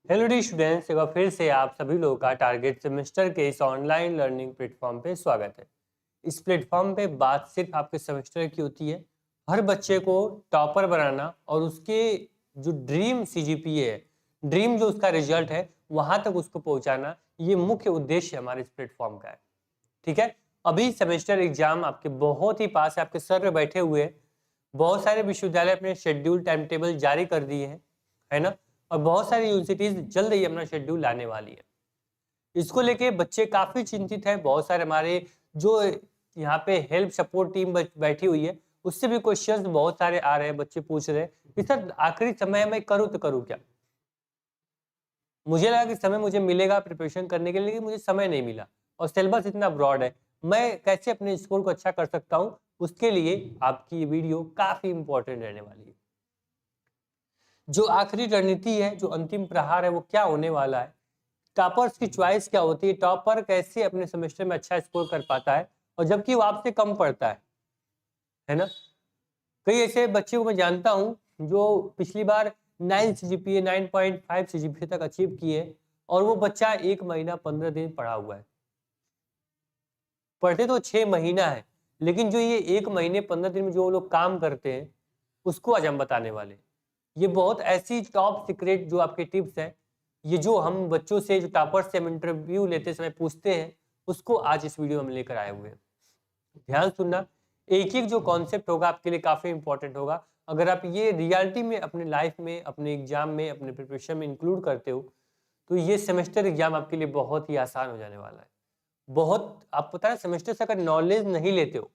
Hello D students, एक बार फिर से आप सभी लोगों का टारगेट सेमेस्टर के इस ऑनलाइन लर्निंग प्लेटफॉर्म पे स्वागत है। इस प्लेटफॉर्म पे बात सिर्फ आपके सेमेस्टर की होती है। हर बच्चे को टॉपर बनाना और उसके जो ड्रीम सीजीपीए है, ड्रीम जो उसका रिजल्ट है, वहां तक उसको पहुंचाना, ये मुख्य उद्देश्य हमारे इस प्लेटफॉर्म का है। ठीक है। अभी सेमेस्टर एग्जाम आपके बहुत ही पास है, आपके सर पे बैठे हुए हैं। बहुत सारे विश्वविद्यालय अपने शेड्यूल टाइम टेबल जारी कर दिए हैं, है ना। और बहुत सारी यूनिवर्सिटीज जल्द ही अपना शेड्यूल लाने वाली है। इसको लेके बच्चे काफी चिंतित हैं। बहुत सारे हमारे जो यहाँ पे हेल्प सपोर्ट टीम बैठी हुई है, उससे भी क्वेश्चंस बहुत सारे आ रहे हैं। बच्चे पूछ रहे हैं कि सर आखिरी समय में करूँ तो करूँ क्या। मुझे लगा कि समय मुझे मिलेगा प्रिपरेशन करने के लिए, लेकिन मुझे समय नहीं मिला और सिलेबस इतना ब्रॉड है। मैं कैसे अपने स्कोर को अच्छा कर सकता हूँ, उसके लिए आपकी ये वीडियो काफी इंपॉर्टेंट रहने वाली है। जो आखिरी रणनीति है, जो अंतिम प्रहार है, वो क्या होने वाला है, टॉपर्स की चॉइस क्या होती है, टॉपर कैसे अपने सेमेस्टर में अच्छा स्कोर कर पाता है और जबकि वो आपसे कम पढ़ता है ना। कई ऐसे बच्चे को मैं जानता हूं जो पिछली बार 9 सीजीपीए 9.5 सीजीपीए तक अचीव किए और वो बच्चा 1 महीना 15 दिन पढ़ा हुआ है। पढ़ते तो 6 महीना है, लेकिन जो ये 1 महीने 15 दिन में जो लोग काम करते हैं, उसको आज हम बताने वाले हैं। ये बहुत ऐसी टॉप सीक्रेट जो आपके टिप्स हैं, ये जो हम बच्चों से, जो टॉपर्स से हम इंटरव्यू लेते समय पूछते हैं, उसको आज इस वीडियो में हम लेकर आए हुए हैं। ध्यान सुनना, एक एक जो कॉन्सेप्ट होगा आपके लिए काफी इंपॉर्टेंट होगा। अगर आप ये रियलिटी में अपने लाइफ में, अपने एग्जाम में, अपने प्रिपरेशन में इंक्लूड करते हो, तो ये सेमेस्टर एग्जाम आपके लिए बहुत ही आसान हो जाने वाला है। बहुत, आप पता है, सेमेस्टर से अगर नॉलेज नहीं लेते हो,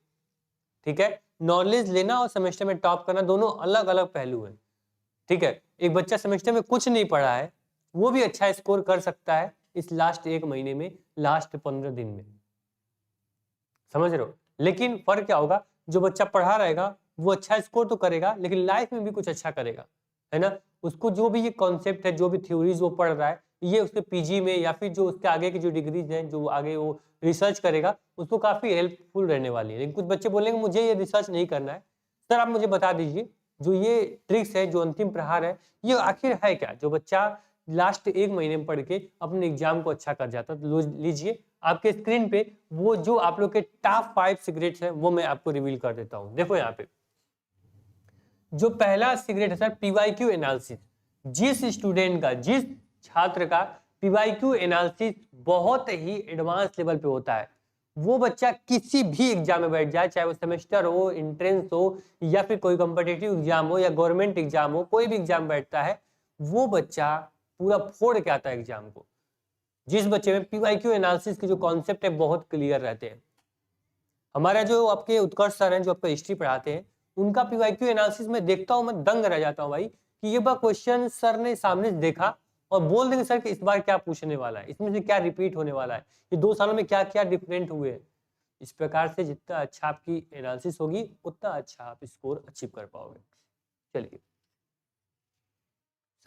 ठीक है, नॉलेज लेना और सेमेस्टर में टॉप करना दोनों अलग अलग पहलू हैं। ठीक है। एक बच्चा सेमेस्टर में कुछ नहीं पढ़ा है, वो भी अच्छा स्कोर कर सकता है इस लास्ट 1 महीने में, लास्ट 15 दिन में। समझ रहे हो। लेकिन फर्क क्या होगा, जो बच्चा पढ़ा रहेगा वो अच्छा स्कोर तो करेगा, लेकिन लाइफ में भी कुछ अच्छा करेगा, है ना। उसको जो भी ये कॉन्सेप्ट है, जो भी थ्योरीज वो पढ़ रहा है, ये उसके पीजी में या फिर जो उसके आगे की जो डिग्रीज हैं, जो आगे वो रिसर्च करेगा, उसको काफी हेल्पफुल रहने वाली है। लेकिन कुछ बच्चे बोलेंगे मुझे ये रिसर्च नहीं करना है। सर आप मुझे बता दीजिए, जो ये ट्रिक्स है, जो अंतिम प्रहार है, ये आखिर है क्या, जो बच्चा लास्ट 1 महीने में पढ़ के अपने एग्जाम को अच्छा कर जाता है। तो लीजिए आपके स्क्रीन पे वो जो आप लोग के टॉप 5 सीक्रेट्स हैं, वो मैं आपको रिवील कर देता हूं। देखो यहाँ पे जो पहला सीक्रेट है सर, पीवाईक्यू एनालिसिस। जिस स्टूडेंट का, जिस छात्र का पीवाईक्यू एनालिसिस बहुत ही एडवांस लेवल पे होता है, वो बच्चा किसी भी एग्जाम में बैठ जाए, चाहे वो सेमेस्टर हो, एंट्रेंस हो, या फिर कोई कॉम्पिटिटिव एग्जाम हो, या गवर्नमेंट एग्जाम हो, कोई भी एग्जाम बैठता है, वो बच्चा पूरा फोड़ के आता है एग्जाम को। जिस बच्चे में पीवाईक्यू एनालिसिस के जो कॉन्सेप्ट है बहुत क्लियर रहते हैं। हमारा जो आपके उत्कर्ष सर हैं, जो आपको हिस्ट्री पढ़ाते हैं, उनका पीवाईक्यू एनालिसिस में देखता हूं, मैं दंग रह जाता हूं भाई, कि ये बार क्वेश्चन सर ने सामने से देखा और बोल देंगे सर कि इस बार क्या पूछने वाला है, इसमें से क्या रिपीट होने वाला है, ये 2 सालों में क्या क्या डिफरेंट हुए हैं। इस प्रकार से जितना अच्छा आपकी एनालिसिस होगी, उतना अच्छा आप स्कोर अचीव कर पाओगे। चलिए,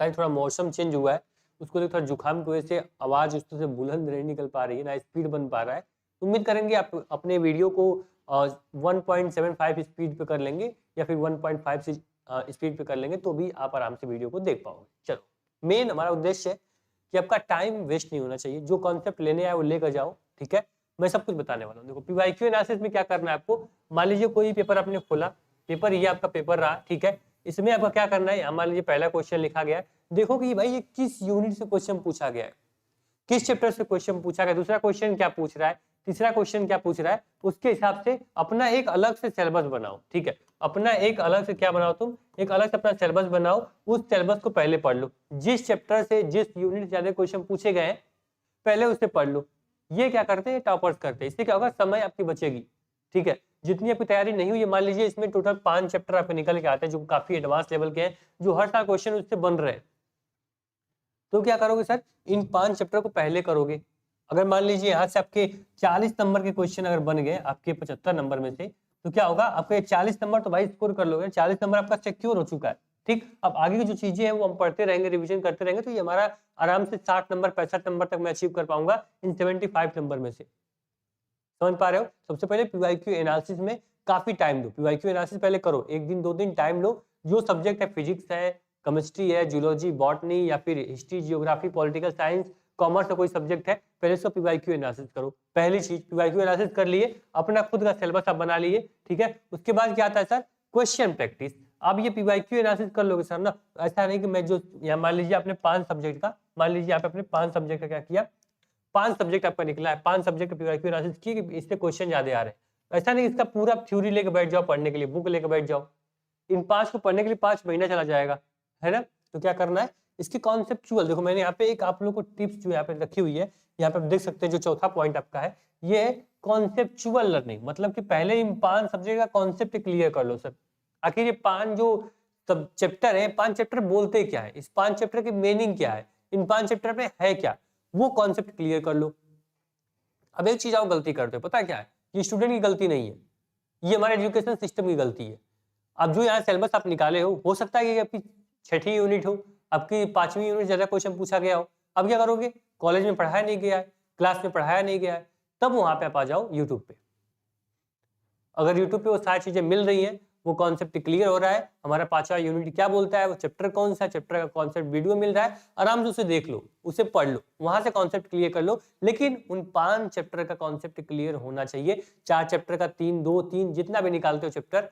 शायद थोड़ा मौसम चेंज हुआ है, उसको लेकर थोड़ा जुकाम की वजह से आवाज उस तरह से बुलंद नहीं निकल पा रही है, ना स्पीड बन पा रहा है। उम्मीद करेंगे आप अपने वीडियो को 1.75 स्पीड पे कर लेंगे, या फिर 1.5 से स्पीड पे कर लेंगे, तो भी आप आराम से वीडियो को देख पाओगे। चलो, मेन हमारा उद्देश्य है कि आपका टाइम वेस्ट नहीं होना चाहिए। जो कॉन्सेप्ट लेने आए वो लेकर जाओ, ठीक है। मैं सब कुछ बताने वाला हूँ। देखो, पीवाईक्यू एनालिसिस में क्या करना है आपको। मान लीजिए कोई पेपर आपने खोला, पेपर ये आपका पेपर रहा, ठीक है। इसमें आपका क्या करना है, मान लीजिए पहला क्वेश्चन लिखा गया है, देखो कि भाई ये किस यूनिट से क्वेश्चन पूछा गया है, किस चैप्टर से क्वेश्चन पूछा गया, दूसरा क्वेश्चन क्या पूछ रहा है, तीसरा क्वेश्चन क्या पूछ रहा है, उसके हिसाब से अपना एक अलग से सिलेबस बनाओ, ठीक है। अपना एक अलग से क्या बनाओ, तुम एक अलग से अपना सिलेबस बनाओ, उस सिलेबस को पहले पढ़ लो। जिस चैप्टर से, जिस यूनिट से ज्यादा क्वेश्चन पूछे गए हैं, पहले उससे पढ़ लो। ये क्या करते हैं, टॉपर्स करते हैं। इससे क्या होगा, समय आपकी बचेगी, ठीक है। जितनी आपकी तैयारी नहीं हुई है, मान लीजिए इसमें टोटल 5 चैप्टर आपके निकल के आते हैं, जो काफी एडवांस लेवल के हैं, जो हर साल क्वेश्चन उससे बन रहे हैं, तो क्या करोगे सर, इन 5 चैप्टर को पहले करोगे। अगर मान लीजिए यहाँ से आपके 40 नंबर के क्वेश्चन अगर बन गए आपके 75 नंबर में से, तो क्या होगा, आपके 40 नंबर तो भाई स्कोर कर लोगे, 40 नंबर आपका सिक्योर हो चुका है, ठीक। अब आगे की जो चीजें हैं वो हम पढ़ते रहेंगे, रिवीजन करते रहेंगे, तो ये हमारा आराम से 60 नंबर 65 नंबर तक मैं अचीव कर पाऊंगा इन 75 नंबर में से। समझ पा रहे हो। सबसे पहले पीवाईक्यू एनालिसिस में काफी टाइम दो, पीवाईक्यू एनालिसिस पहले करो, 1 दिन 2 दिन टाइम लो। जो सब्जेक्ट है, फिजिक्स है, केमिस्ट्री है, जूलॉजी, बॉटनी या फिर history, geography, political science, commerce का कोई सब्जेक्ट है, पहले इसका पीवाईक्यू एनालिसिस करो। पहली चीज पीवाईक्यू एनालिसिस कर लिए, अपना खुद का सिलेबस आप बना लिए, ठीक है। उसके बाद क्या आता है सर, क्वेश्चन प्रैक्टिस। अब ये पीवाईक्यू एनालिसिस कर लोगे सर ना, ऐसा नहीं कि मैं जो यहाँ मान लीजिए आपने 5 सब्जेक्ट का, मान लीजिए आप अपने 5 सब्जेक्ट का क्या किया, 5 सब्जेक्ट आपका निकला है, 5 सब्जेक्ट का पीवाईक्यू एनालिसिस किए कि इससे क्वेश्चन ज्यादा आ रहे हैं। ऐसा नहीं इसका पूरा थ्योरी लेके बैठ जाओ पढ़ने के लिए, बुक लेके बैठ जाओ, इन 5 को पढ़ने के लिए 5 महीना चला जाएगा, है ना। तो क्या करना है, इसकी कॉन्सेप्चुअल, देखो मैंने यहाँ पे एक आप लोगों को टिप्स जो यहाँ पे रखी हुई है, यहाँ पे आप देख सकते हैं जो चौथा पॉइंट आपका है, ये है कॉन्सेप्चुअल लर्निंग। मतलब कि पहले इन 5 सब्जेक्ट का कॉन्सेप्ट क्लियर कर लो सर। आखिर ये 5 जो सब चैप्टर है, 5 चैप्टर बोलते क्या है, इस 5 चैप्टर की मीनिंग क्या है, इन 5 चैप्टर में है क्या, वो कॉन्सेप्ट क्लियर कर लो। अब एक चीज आप गलती करते हो, पता क्या है, ये स्टूडेंट की गलती नहीं है, ये हमारे एजुकेशन सिस्टम की गलती है। अब जो यहाँ सिलेबस आप निकाले हो सकता है कि आपकी 6ठी यूनिट हो, आपकी 5वीं यूनिट ज्यादा क्वेश्चन पूछा गया हो। अब क्या करोगे, कॉलेज में पढ़ाया नहीं गया है, क्लास में पढ़ाया नहीं गया है, तब वहां पे आप आ जाओ यूट्यूब पे। अगर यूट्यूब पे वो सारी चीजें मिल रही हैं, वो कॉन्सेप्ट क्लियर हो रहा है, हमारा 5वां यूनिट क्या बोलता है, वो चैप्टर कौन सा, चैप्टर का कॉन्सेप्ट वीडियो मिल रहा है, आराम से उसे देख लो, उसे पढ़ लो, वहां से कॉन्सेप्ट क्लियर कर लो। लेकिन उन 5 चैप्टर का कॉन्सेप्ट क्लियर होना चाहिए। 4 चैप्टर का 3, 2, 3 जितना भी निकालते हो चैप्टर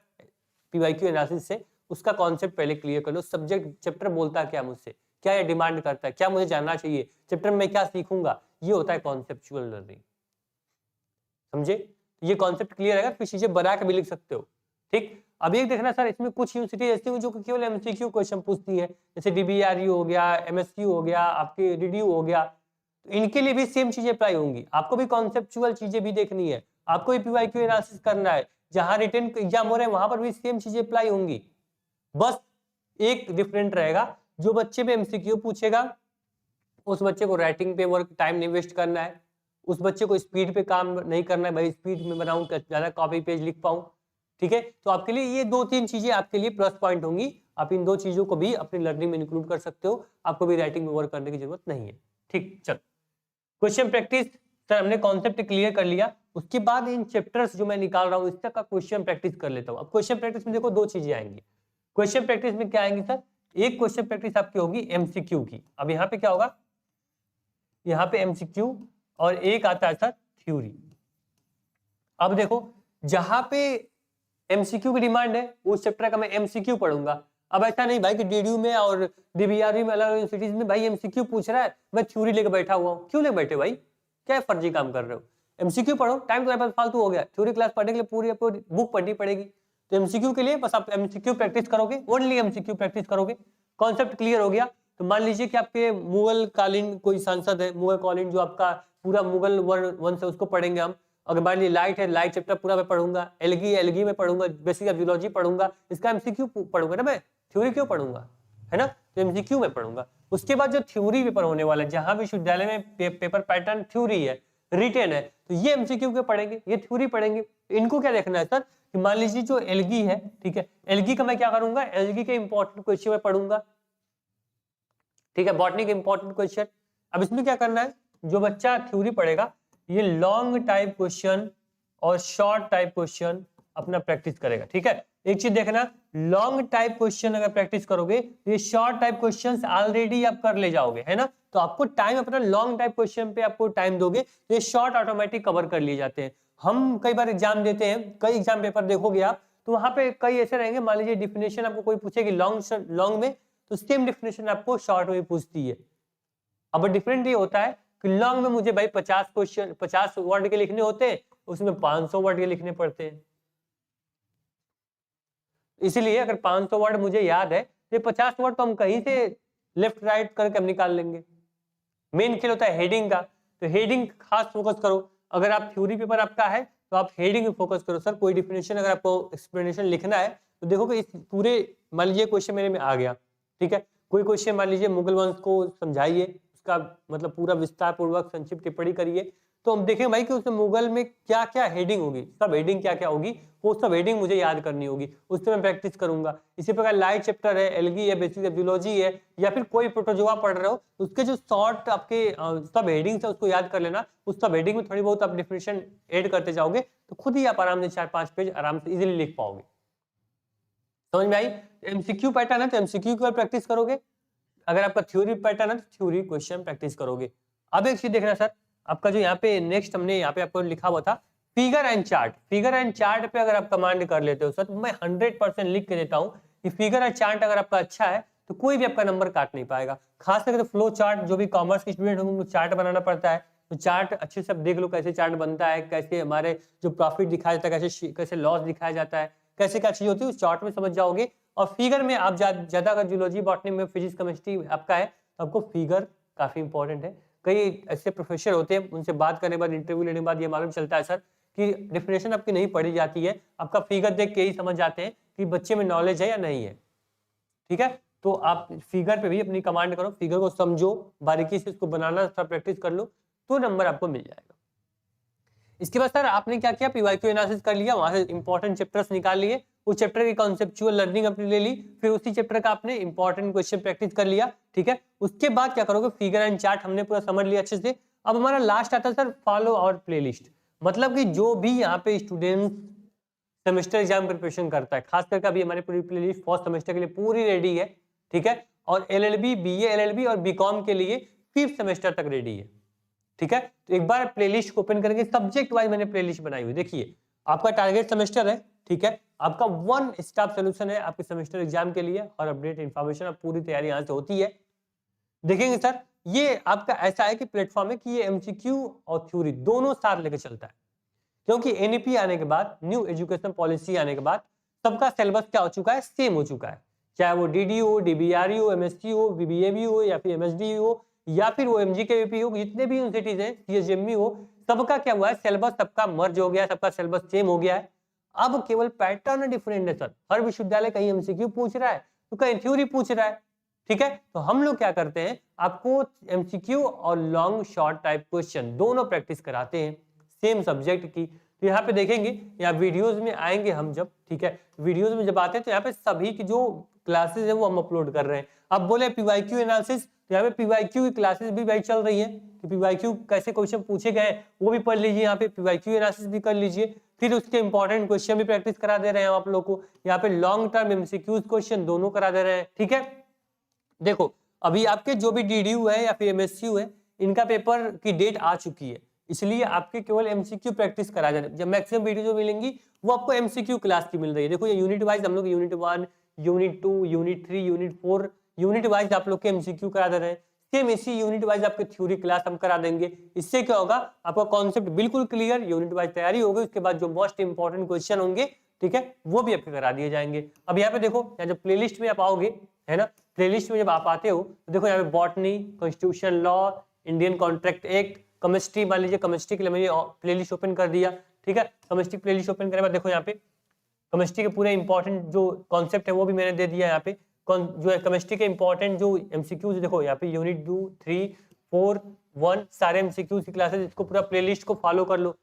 पीवाईक्यू एनालिसिस से, उसका कॉन्सेप्ट पहले क्लियर कर लो। सब्जेक्ट चैप्टर बोलता क्या मुझसे, क्या ये डिमांड करता है, क्या मुझे जानना चाहिए, चैप्टर में क्या सीखूंगा, ये होता है कॉन्सेप्चुअल लर्निंग। समझे, ये कॉन्सेप्ट क्लियर है, फिर चीजें बना के भी लिख सकते हो, ठीक। अब ये देखना सर, इसमें कुछ यूनिवर्सिटी ऐसी हुई जो केवल एमसीक्यू क्वेश्चन पूछती है, जैसे डीबीआरयू हो गया, एमएसक्यू हो गया, आपके डीडीयू हो गया, तो इनके लिए भी सेम चीजें अप्लाई होंगी। आपको भी कॉन्सेप्चुअल चीजें भी देखनी है, आपको भी पीवाईक्यू एनालिसिस करना है, जहां रिटन एग्जाम हो रहे हैं वहां पर भी सेम चीजें अप्लाई होंगी। बस एक डिफरेंट रहेगा, जो बच्चे पे एमसीक्यू पूछेगा उस बच्चे को राइटिंग पे वर्क टाइम नहीं वेस्ट करना है, उस बच्चे को स्पीड पे काम नहीं करना है, भाई स्पीड में बनाऊं, ज्यादा कॉपी पेज लिख पाऊं, ठीक है। तो आपके लिए ये 2-3 चीजें आपके लिए प्लस पॉइंट होंगी। आप इन 2 चीजों को भी अपनी लर्निंग में इंक्लूड कर सकते हो, आपको भी राइटिंग में वर्क करने की जरूरत नहीं है, ठीक। चल, क्वेश्चन प्रैक्टिस, सर हमने कॉन्सेप्ट क्लियर कर लिया, उसके बाद इन चैप्टर्स जो मैं निकाल रहा हूं इसका का क्वेश्चन प्रैक्टिस कर लेता हूं। अब क्वेश्चन प्रैक्टिस में देखो 2 चीजें आएंगी। क्वेश्चन प्रैक्टिस में क्या आएंगी सर, एक क्वेश्चन प्रैक्टिस आपकी होगी एमसीक्यू की। अब यहाँ पे क्या होगा, यहाँ पे एमसीक्यू और एक आता है सर थ्योरी। अब देखो, जहां पे एमसीक्यू की डिमांड है उस चैप्टर का मैं एमसीक्यू पढ़ूंगा। अब ऐसा नहीं भाई कि डीडीयू में और डीबीआरयू में, अलग यूनिवर्सिटीज में भाई एमसीक्यू पूछ रहा है, मैं थ्योरी लेके बैठा हुआ हूँ। क्यों लेके बैठे भाई, क्या फर्जी काम कर रहे हो, एमसीक्यू पढ़ो, टाइम तुम्हारे पास फालतू हो गया। थ्योरी क्लास पढ़ने के लिए पूरी आपको बुक पढ़नी पड़ेगी, तो एमसीक्यू के लिए बस आप एमसीक्यू प्रैक्टिस करोगे, ओनली एमसीक्यू प्रैक्टिस करोगे, कॉन्सेप्ट क्लियर हो गया। तो मान लीजिए कि आपके मुगल कालीन कोई सांसद है, मुगल कालीन जो आपका पूरा मुगल वंश है उसको पढ़ेंगे हम। अगर मान लीजिए लाइट है, लाइट चैप्टर पूरा मैं पढ़ूंगा, एलगी में पढ़ूंगा, बेसिक ऑफ जियोलॉजी पढ़ूंगा, इसका एमसीक्यू पढ़ूंगा ना, मैं थ्योरी क्यों पढ़ूंगा, है ना। तो एमसीक्यू में पढ़ूंगा। उसके बाद जो थ्योरी पेपर होने वाला है, जहां विश्वविद्यालय में पेपर पैटर्न थ्योरी है, रिटेन है, तो ये एमसीक्यू के पढ़ेंगे, ये थ्योरी पढ़ेंगे। इनको क्या देखना है सर, कि मान लीजिए जो एलगी है, ठीक है, एलगी का मैं क्या करूंगा, एलगी के इंपॉर्टेंट क्वेश्चन में पढ़ूंगा, ठीक है, बॉटनी के इंपॉर्टेंट क्वेश्चन। अब इसमें क्या करना है, जो बच्चा थ्योरी पढ़ेगा ये लॉन्ग टाइप क्वेश्चन और शॉर्ट टाइप क्वेश्चन अपना प्रैक्टिस करेगा, ठीक है। एक चीज देखना, लॉन्ग टाइप क्वेश्चन अगर प्रैक्टिस करोगे तो ये शॉर्ट टाइप क्वेश्चंस ऑलरेडी आप कर ले जाओगे, है ना। तो आपको टाइम अपना लॉन्ग टाइप क्वेश्चन पे आपको टाइम दोगे तो ये शॉर्ट ऑटोमेटिक कवर कर लिए जाते हैं। हम कई बार एग्जाम देते हैं, कई एग्जाम पेपर देखोगे आप, तो वहां पे कई ऐसे रहेंगे, मान लीजिए डिफिनेशन आपको कोई पूछेगी लॉन्ग में, तो सेम डिफिनेशन आपको शॉर्ट में पूछती है। अब डिफरेंट ये होता है कि लॉन्ग में मुझे भाई 50 क्वेश्चन 50 वर्ड के लिखने होते हैं, उसमें 500 वर्ड के लिखने पड़ते हैं। इसीलिए अगर 500 वर्ड मुझे याद है, ये 50 वर्ड तो हम कहीं से लेफ्ट राइट करके हम निकाल लेंगे। मेन खेल होता है हेडिंग का, तो हेडिंग खास फोकस करो। अगर आप थ्योरी पेपर आपका है तो आप हेडिंग में फोकस करो। सर कोई डिफिनेशन अगर आपको एक्सप्लेनेशन लिखना है तो देखो कि इस पूरे, मान लीजिए क्वेश्चन मेरे में आ गया, ठीक है, कोई क्वेश्चन मान लीजिए मुगल वंश को समझाइए, उसका मतलब पूरा विस्तार पूर्वक संक्षिप्त टिप्पणी करिए, तो हम देखें भाई कि उसमें मुगल में क्या क्या हेडिंग होगी, सब हेडिंग क्या क्या होगी, वो सब हेडिंग मुझे याद करनी होगी, उससे मैं प्रैक्टिस करूंगा। इसी प्रकार लाइट चैप्टर है, एलगी है, बेसिक जियोलॉजी है, या फिर कोई प्रोटोजोआ पढ़ रहे हो, उसके जो शॉर्ट आपके सब हेडिंग्स है उसको याद कर लेना। उस सब हेडिंग में थोड़ी बहुत आप डिफिनेशन ऐड करते जाओगे तो खुद ही आप आराम से 4-5 पेज आराम से इजीली लिख पाओगे। समझ में आई? एमसीक्यू पैटर्न है तो एमसीक्यू की प्रैक्टिस करोगे, अगर आपका थ्योरी पैटर्न है तो थ्योरी क्वेश्चन प्रैक्टिस करोगे। अब एक चीज देखना सर, आपका जो यहाँ पे नेक्स्ट हमने यहाँ पे आपको लिखा हुआ था figure and chart. Figure and chart पे अगर आप कमांड कर लेते हो सर, तो मैं 100% लिख के देता हूँ कि फिगर एंड चार्ट अगर आपका अच्छा है तो कोई भी आपका नंबर काट नहीं पाएगा। खास करके तो फ्लो चार्ट, जो भी कॉमर्स के स्टूडेंट होंगे उनको चार्ट बनाना पड़ता है, तो चार्ट अच्छे से देख लो कैसे चार्ट बनता है, कैसे हमारे जो प्रॉफिट दिखाया जाता है, कैसे कैसे लॉस दिखाया जाता है, कैसे क्या चीज होती है उस चार्ट में समझ जाओगे। और फिगर में आप ज्यादा अगर जूलॉजी, बॉटनी में, फिजिक्स, केमिस्ट्री आपका है तो आपको फिगर काफी इंपॉर्टेंट है। कई ऐसे प्रोफेसर होते हैं, उनसे बात करने के बाद, इंटरव्यू लेने के बाद ये मालूम चलता है सर कि डेफिनेशन आपकी नहीं पढ़ी जाती है, आपका फिगर देख के ही समझ जाते हैं कि बच्चे में नॉलेज है या नहीं है। ठीक है, तो आप फिगर पे भी अपनी कमांड करो, फिगर को समझो, बारीकी से इसको बनाना प्रैक्टिस कर लो, तो नंबर आपको मिल जाएगा। इसके बाद सर आपने क्या किया, पीवाईक्यू एनालिसिस कर लिया, वहां से इंपॉर्टेंट चैप्टर्स निकाल लिए, उस चैप्टर की कॉन्सेप्चुअल लर्निंग अपनी ले ली, फिर उसी चैप्टर का आपने इंपॉर्टेंट क्वेश्चन प्रैक्टिस कर लिया। ठीक है, उसके बाद क्या करोगे, फिगर एंड चार्ट हमने पूरा समझ लिया अच्छे से। अब हमारा लास्ट आता है सर फॉलो और प्लेलिस्ट। मतलब कि जो भी यहाँ पे स्टूडेंट सेमेस्टर एग्जाम प्रिपरेशन करता है, खास करके अभी हमारी पूरी प्लेलिस्ट फर्स्ट सेमेस्टर के लिए पूरी रेडी है। ठीक है, और एलएलबी, बीए एलएलबी और बीकॉम के लिए 5th सेमेस्टर तक रेडी है। ठीक है, तो एक बार प्लेलिस्ट को ओपन करेंगे, सब्जेक्ट वाइज मैंने प्लेलिस्ट बनाई हुई, देखिए आपका टारगेट सेमेस्टर है। ठीक है, आपका 1 स्टॉप सॉल्यूशन है आपके सेमेस्टर एग्जाम के लिए, और अपडेट इंफॉर्मेशन, अब पूरी तैयारी यहाँ से होती है। देखेंगे सर, ये आपका ऐसा है कि प्लेटफॉर्म है कि ये एमसीक्यू और थ्योरी दोनों साथ लेकर चलता है, क्योंकि एनईपी आने के बाद, न्यू एजुकेशन पॉलिसी आने के बाद, सबका सिलेबस क्या हो चुका है, सेम हो चुका है। चाहे वो डीडी हो, डीबीआरई हो, एमएससी हो, बीबीएबी हो, या फिर एमएसडी हो, या फिर वो एमजी के वीपी हो, जितने भी यूनिवर्सिटीज हैं, सीएचएमबी हो, सबका क्या हुआ है, सिलेबस सबका मर्ज हो गया, सबका सिलेबस सेम हो गया है। अब केवल पैटर्न डिफरेंट है सर, हर विश्वविद्यालय कहीं एमसीक्यू पूछ रहा है तो कहीं थ्योरी पूछ रहा है। ठीक है, तो हम लोग क्या करते हैं, आपको एमसीक्यू और लॉन्ग शॉर्ट टाइप क्वेश्चन दोनों प्रैक्टिस कराते हैं सेम सब्जेक्ट की। तो यहाँ पे देखेंगे, या वीडियोस में आएंगे हम जब, ठीक है, वीडियोस में जब आते हैं तो यहाँ पे सभी की जो क्लासेस है वो हम अपलोड कर रहे हैं। अब बोले पीवाईक्यू एनालिसिस, तो यहाँ पे पीवाईक्यू की क्लासेस भी भाई चल रही है कि पीवाईक्यू कैसे क्वेश्चन पूछे गए वो भी पढ़ लीजिए, यहाँ पे पीवाईक्यू एनालिसिस भी कर लीजिए, फिर उसके इंपॉर्टेंट क्वेश्चन भी प्रैक्टिस करा दे रहे हैं आप लोग को। यहाँ पे लॉन्ग टर्म एमसीक्यूज क्वेश्चन दोनों करा दे रहे हैं। ठीक है, देखो अभी आपके जो भी डीडीयू है या फिर एमएसयू है, इनका पेपर की डेट आ चुकी है, इसलिए आपके केवल एमसीक्यू प्रैक्टिस करा जाए। जब मैक्सिमम वीडियो जो मिलेंगी वो आपको एमसीक्यू क्लास की मिल रही है। देखो ये यूनिट वाइज हम लोग unit 1, unit 2, unit 3, unit 4 unit wise आप लोग के एमसीक्यू करा दे रहे हैं। सेम इसी यूनिट वाइज आपके थ्योरी क्लास हम करा देंगे। इससे क्या होगा, आपका कॉन्सेप्ट बिल्कुल क्लियर, यूनिट वाइज तैयारी होगी, उसके बाद जो मोस्ट इंपॉर्टेंट क्वेश्चन होंगे, ठीक है, वो भी आपके करा दिए जाएंगे। अब यहाँ पे देखो, यहाँ जब प्लेलिस्ट में आप आओगे, है ना, प्लेलिस्ट में जब आप आते हो तो देखो यहाँ पे botany, constitution law, Indian contract act, chemistry, मान लीजिए केमिस्ट्री के लिए मैंने प्लेलिस्ट ओपन कर दिया। ठीक है, केमिस्ट्री प्लेलिस्ट ओपन करने के बाद देखो यहाँ पे केमिस्ट्री के पूरे इंपॉर्टेंट जो कॉन्सेप्ट है वो भी मैंने दे दिया। यहाँ पे जो है केमिस्ट्री के इंपॉर्टेंट जो एमसीक्यूज, देखो यहाँ पे यूनिट 2, 3, 4, 1 सारे एमसीक्यूज की क्लासेस, इसको पूरा प्लेलिस्ट को फॉलो कर लो।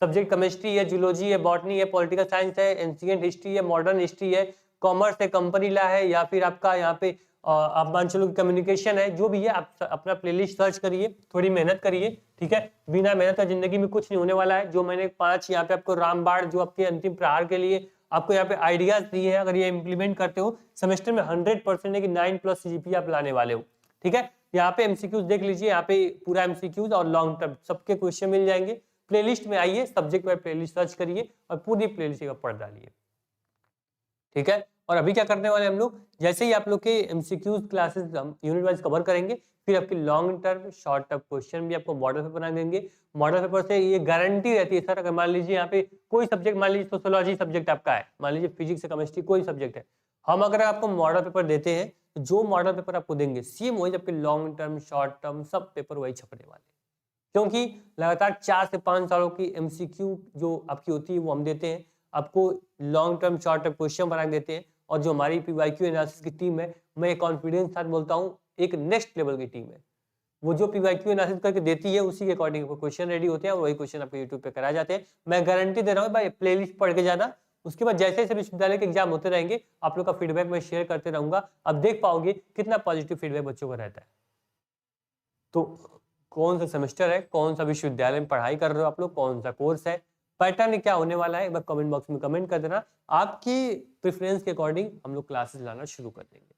सब्जेक्ट केमिस्ट्री है, जूलॉजी है, बॉटनी है, पॉलिटिकल साइंस है, एंशिएंट हिस्ट्री है, मॉडर्न हिस्ट्री है, कॉमर्स है, कंपनी लॉ है, या फिर आपका यहाँ पे आप मान चलो कम्युनिकेशन है, जो भी है आप अपना प्लेलिस्ट सर्च करिए, थोड़ी मेहनत करिए। ठीक है, बिना मेहनत का जिंदगी में कुछ नहीं होने वाला है। जो मैंने 5 यहाँ पे आपको रामबाण जो आपके अंतिम प्रहार के लिए आपको यहाँ पे आइडियाज दिए हैं, अगर ये इंप्लीमेंट करते हो सेमेस्टर में 100% है कि 9+ सीजीपीए आप लाने वाले हो। ठीक है, यहाँ पे एमसीक्यूज देख लीजिए, यहाँ पे पूरा एमसीक्यूज और लॉन्ग टर्म सबके क्वेश्चन मिल जाएंगे। प्लेलिस्ट में आइए, सब्जेक्ट वाइज प्लेलिस्ट सर्च करिए और पूरी प्लेलिस्ट का पढ़ डालिए। ठीक है, और अभी क्या करने वाले हम लोग, जैसे ही आप लोग के एमसीक्यूज क्लासेस हम यूनिट वाइज कवर करेंगे, फिर आपकी long term short term question भी आपको मॉडल पेपर बना देंगे। मॉडल पेपर से ये गारंटी रहती है सर, अगर मान लीजिए यहाँ पे कोई सब्जेक्ट, मान लीजिए सोशियोलॉजी सब्जेक्ट आपका है, मान लीजिए फिजिक्स केमिस्ट्री कोई सब्जेक्ट है, हम अगर आपको मॉडल पेपर देते हैं तो जो मॉडल पेपर आपको देंगे सेम वही आपके लॉन्ग टर्म शॉर्ट टर्म सब पेपर वही छपने वाले, क्योंकि लगातार 4 से 5 सालों की एमसीक्यू जो आपकी होती है वो हम देते हैं आपको, long term short term question बना देते हैं। और जो हमारी पीवाईक्यू एनालिसिस की टीम है, मैं कॉन्फिडेंस के साथ बोलता हूँ एक नेक्स्ट लेवल की टीम है। वो जो पीवाईक्यू एनालिसिस करके देती है उसी के अकॉर्डिंग क्वेश्चन रेडी होते हैं और वही क्वेश्चन आपके यूट्यूब पे कराए जाते हैं। मैं गारंटी दे रहा हूँ भाई, प्लेलिस्ट पढ़ के जाना, उसके बाद जैसे जैसे विश्वविद्यालय के एग्जाम होते रहेंगे आप लोग का फीडबैक मैं शेयर करते रहूंगा। अब देख पाओगे कितना पॉजिटिव फीडबैक बच्चों का रहता है। तो कौन सा सेमेस्टर है, कौन सा विश्वविद्यालय में पढ़ाई कर रहे हो आप लोग, कौन सा कोर्स है, पैटर्न क्या होने वाला है एक बार कमेंट बॉक्स में कमेंट कर देना। आपकी प्रेफरेंस के अकॉर्डिंग हम लोग क्लासेस लाना शुरू कर देंगे।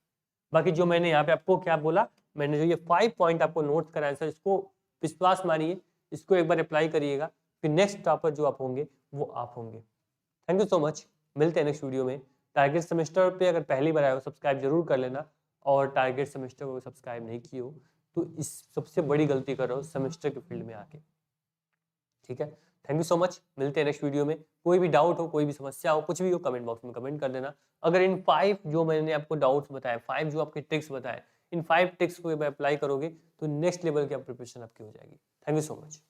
बाकी जो मैंने यहाँ पे आपको क्या बोला, मैंने जो ये 5 पॉइंट आपको नोट करा आंसर, इसको विश्वास मानिए, इसको एक बार अप्लाई करिएगा, फिर नेक्स्ट टॉपर जो आप होंगे वो आप होंगे। थैंक यू सो मच, मिलते हैं नेक्स्ट वीडियो में। टारगेट सेमेस्टर पे अगर पहली बार आए हो सब्सक्राइब जरूर कर लेना, और टारगेट सेमेस्टर को सब्सक्राइब नहीं किए हो तो इस सबसे बड़ी गलती कर रहे हो सेमेस्टर के फील्ड में आके। ठीक है, थैंक यू सो मच, मिलते हैं नेक्स्ट वीडियो में। कोई भी डाउट हो, कोई भी समस्या हो, कुछ भी हो, कमेंट बॉक्स में कमेंट कर देना। अगर इन 5 जो मैंने आपको डाउट्स बताए, 5 जो आपके ट्रिक्स बताए, इन 5 ट्रिक्स को अप्लाई करोगे तो नेक्स्ट लेवल की प्रिपरेशन आपकी हो जाएगी। Thank you so much.